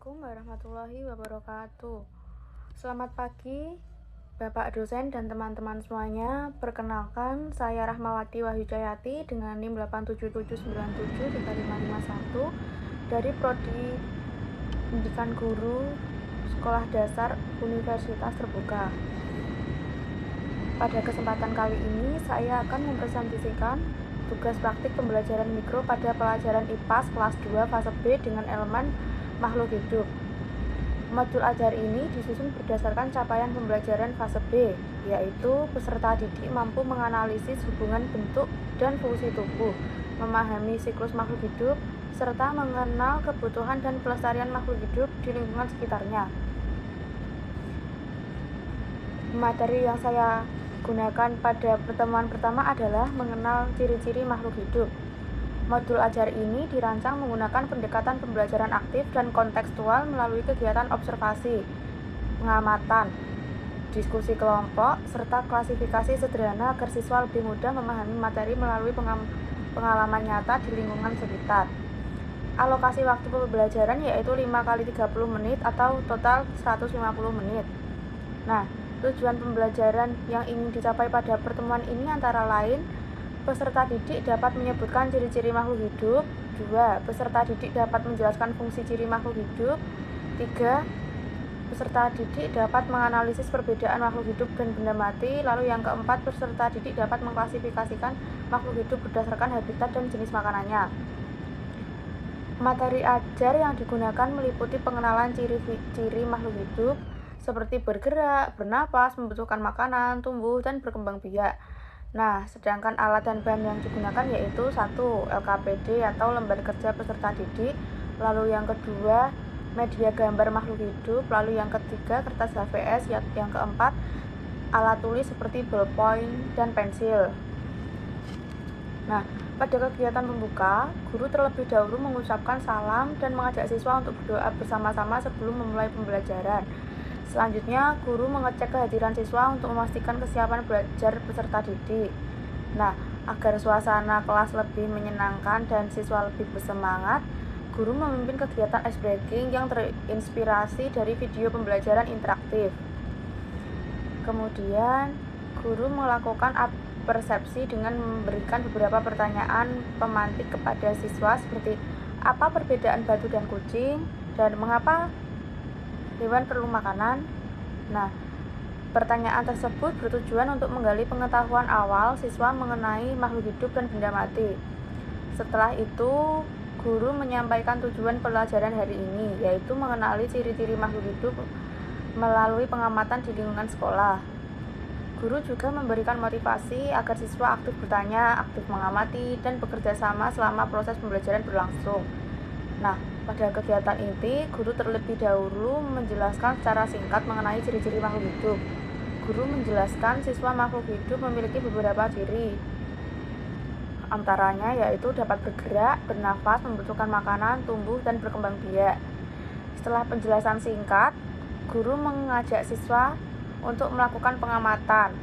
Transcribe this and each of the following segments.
Assalamualaikum warahmatullahi wabarakatuh. Selamat pagi Bapak dosen dan teman-teman semuanya. Perkenalkan, saya Rahmawati Wahyucayati dengan NIM 877973551 dari Prodi Pendidikan Guru Sekolah Dasar Universitas Terbuka. Pada kesempatan kali ini, saya akan mempresentasikan tugas praktik pembelajaran mikro pada pelajaran IPAS kelas 2 fase B dengan elemen makhluk hidup. Modul ajar ini disusun berdasarkan capaian pembelajaran fase B, yaitu peserta didik mampu menganalisis hubungan bentuk dan fungsi tubuh, memahami siklus makhluk hidup, serta mengenal kebutuhan dan pelestarian makhluk hidup di lingkungan sekitarnya. Materi yang saya gunakan pada pertemuan pertama adalah mengenal ciri-ciri makhluk hidup. Modul ajar ini dirancang menggunakan pendekatan pembelajaran aktif dan kontekstual melalui kegiatan observasi, pengamatan, diskusi kelompok, serta klasifikasi sederhana agar siswa lebih mudah memahami materi melalui pengalaman nyata di lingkungan sekitar. Alokasi waktu pembelajaran yaitu 5 x 30 menit atau total 150 menit. Nah, tujuan pembelajaran yang ingin dicapai pada pertemuan ini antara lain: peserta didik dapat menyebutkan ciri-ciri makhluk hidup. 2. Peserta didik dapat menjelaskan fungsi ciri makhluk hidup. 3. Peserta didik dapat menganalisis perbedaan makhluk hidup dan benda mati. Lalu yang keempat, peserta didik dapat mengklasifikasikan makhluk hidup berdasarkan habitat dan jenis makanannya. Materi ajar yang digunakan meliputi pengenalan ciri-ciri makhluk hidup seperti bergerak, bernapas, membutuhkan makanan, tumbuh, dan berkembang biak. Nah, sedangkan alat dan bahan yang digunakan yaitu 1. LKPD atau lembar kerja peserta didik. Lalu yang kedua, media gambar makhluk hidup. Lalu yang ketiga, kertas HVS. Yang keempat, alat tulis seperti ballpoint dan pensil. Nah, pada kegiatan pembuka, guru terlebih dahulu mengucapkan salam dan mengajak siswa untuk berdoa bersama-sama sebelum memulai pembelajaran. Selanjutnya, guru mengecek kehadiran siswa untuk memastikan kesiapan belajar peserta didik. Nah, agar suasana kelas lebih menyenangkan dan siswa lebih bersemangat, guru memimpin kegiatan ice breaking yang terinspirasi dari video pembelajaran interaktif. Kemudian, guru melakukan persepsi dengan memberikan beberapa pertanyaan pemantik kepada siswa seperti apa perbedaan batu dan kucing, dan mengapa hewan perlu makanan. Nah, pertanyaan tersebut bertujuan untuk menggali pengetahuan awal siswa mengenai makhluk hidup dan benda mati. Setelah itu, guru menyampaikan tujuan pelajaran hari ini, yaitu mengenali ciri-ciri makhluk hidup melalui pengamatan di lingkungan sekolah. Guru juga memberikan motivasi agar siswa aktif bertanya, aktif mengamati, dan bekerja sama selama proses pembelajaran berlangsung. Nah, pada kegiatan inti, guru terlebih dahulu menjelaskan secara singkat mengenai ciri-ciri makhluk hidup. Guru menjelaskan siswa makhluk hidup memiliki beberapa ciri. Antaranya yaitu dapat bergerak, bernafas, membutuhkan makanan, tumbuh, dan berkembang biak. Setelah penjelasan singkat, guru mengajak siswa untuk melakukan pengamatan.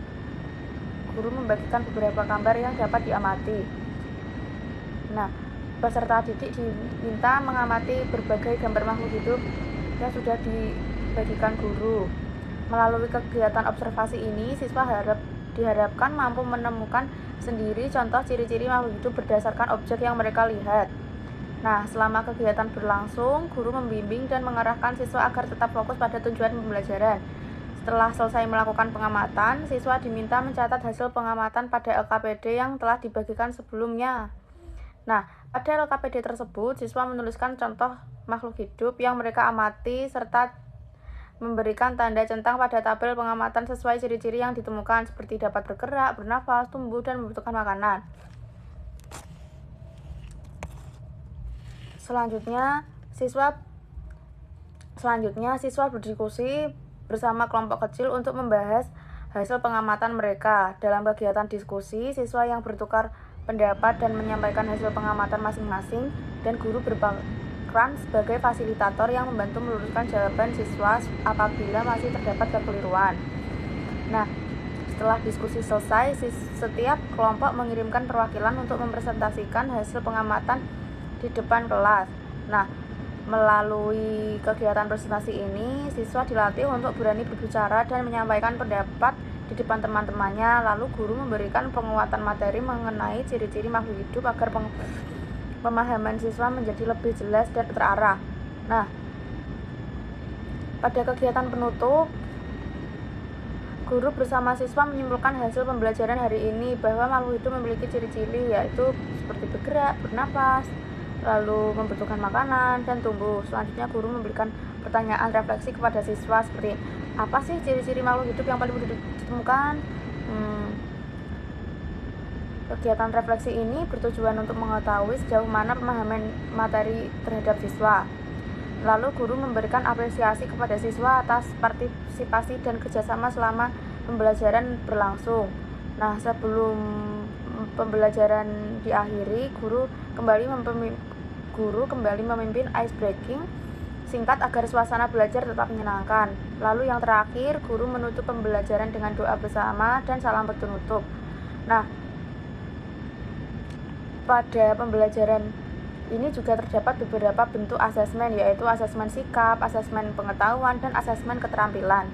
Guru membagikan beberapa gambar yang dapat diamati. Nah, peserta didik diminta mengamati berbagai gambar makhluk hidup yang sudah dibagikan guru. Melalui kegiatan observasi ini, siswa diharapkan mampu menemukan sendiri contoh ciri-ciri makhluk hidup berdasarkan objek yang mereka lihat. Nah, selama kegiatan berlangsung, guru membimbing dan mengarahkan siswa agar tetap fokus pada tujuan pembelajaran. Setelah selesai melakukan pengamatan, siswa diminta mencatat hasil pengamatan pada LKPD yang telah dibagikan sebelumnya. Nah, pada LKPD tersebut, siswa menuliskan contoh makhluk hidup yang mereka amati serta memberikan tanda centang pada tabel pengamatan sesuai ciri-ciri yang ditemukan seperti dapat bergerak, bernafas, tumbuh, dan membutuhkan makanan. Selanjutnya, siswa berdiskusi bersama kelompok kecil untuk membahas hasil pengamatan mereka. Dalam kegiatan diskusi, siswa yang bertukar pendapat dan menyampaikan hasil pengamatan masing-masing, dan guru berperan sebagai fasilitator yang membantu meluruskan jawaban siswa apabila masih terdapat kekeliruan. Nah, setelah diskusi selesai, setiap kelompok mengirimkan perwakilan untuk mempresentasikan hasil pengamatan di depan kelas. Nah, Melalui kegiatan presentasi ini, siswa dilatih untuk berani berbicara dan menyampaikan pendapat di depan teman-temannya. Lalu guru memberikan penguatan materi mengenai ciri-ciri makhluk hidup agar pemahaman siswa menjadi lebih jelas dan terarah. Nah, pada kegiatan penutup, guru bersama siswa menyimpulkan hasil pembelajaran hari ini bahwa makhluk hidup memiliki ciri-ciri, yaitu seperti bergerak, bernapas, lalu membutuhkan makanan, dan tumbuh. Selanjutnya guru memberikan pertanyaan refleksi kepada siswa seperti, apa sih ciri-ciri makhluk hidup yang paling mudah ditemukan? Kegiatan refleksi ini bertujuan untuk mengetahui sejauh mana pemahaman materi terhadap siswa. Lalu guru memberikan apresiasi kepada siswa atas partisipasi dan kerjasama selama pembelajaran berlangsung. Nah, sebelum pembelajaran diakhiri, guru kembali memimpin ice breaking singkat agar suasana belajar tetap menyenangkan. Lalu yang terakhir, guru menutup pembelajaran dengan doa bersama dan salam penutup. Nah, pada pembelajaran ini juga terdapat beberapa bentuk asesmen, yaitu asesmen sikap, asesmen pengetahuan, dan asesmen keterampilan.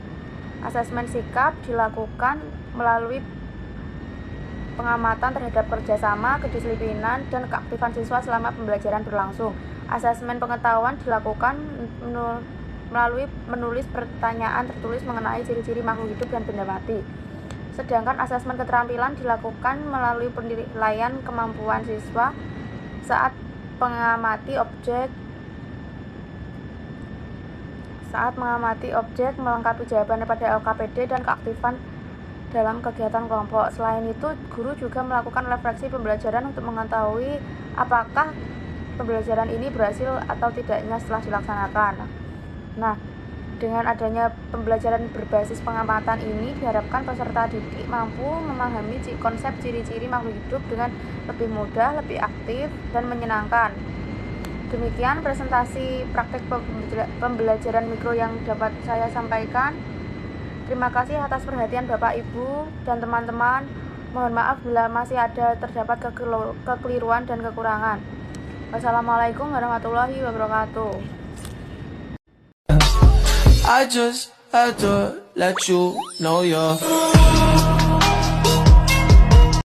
Asesmen sikap dilakukan melalui pengamatan terhadap kerjasama, kedisiplinan, dan keaktifan siswa selama pembelajaran berlangsung. Asesmen pengetahuan dilakukan melalui menulis pertanyaan tertulis mengenai ciri-ciri makhluk hidup dan benda mati. Sedangkan asesmen keterampilan dilakukan melalui penilaian kemampuan siswa saat mengamati objek, melengkapi jawabannya pada LKPD, dan keaktifan dalam kegiatan kelompok. Selain itu, guru juga melakukan refleksi pembelajaran untuk mengetahui apakah pembelajaran ini berhasil atau tidaknya setelah dilaksanakan. Nah, dengan adanya pembelajaran berbasis pengamatan ini, diharapkan peserta didik mampu memahami konsep ciri-ciri makhluk hidup dengan lebih mudah, lebih aktif, dan menyenangkan. Demikian presentasi praktek pembelajaran mikro yang dapat saya sampaikan. Terima kasih atas perhatian Bapak, Ibu, dan teman-teman. Mohon maaf bila masih ada terdapat kekeliruan dan kekurangan. Wassalamualaikum warahmatullahi wabarakatuh. I just had to let you know you're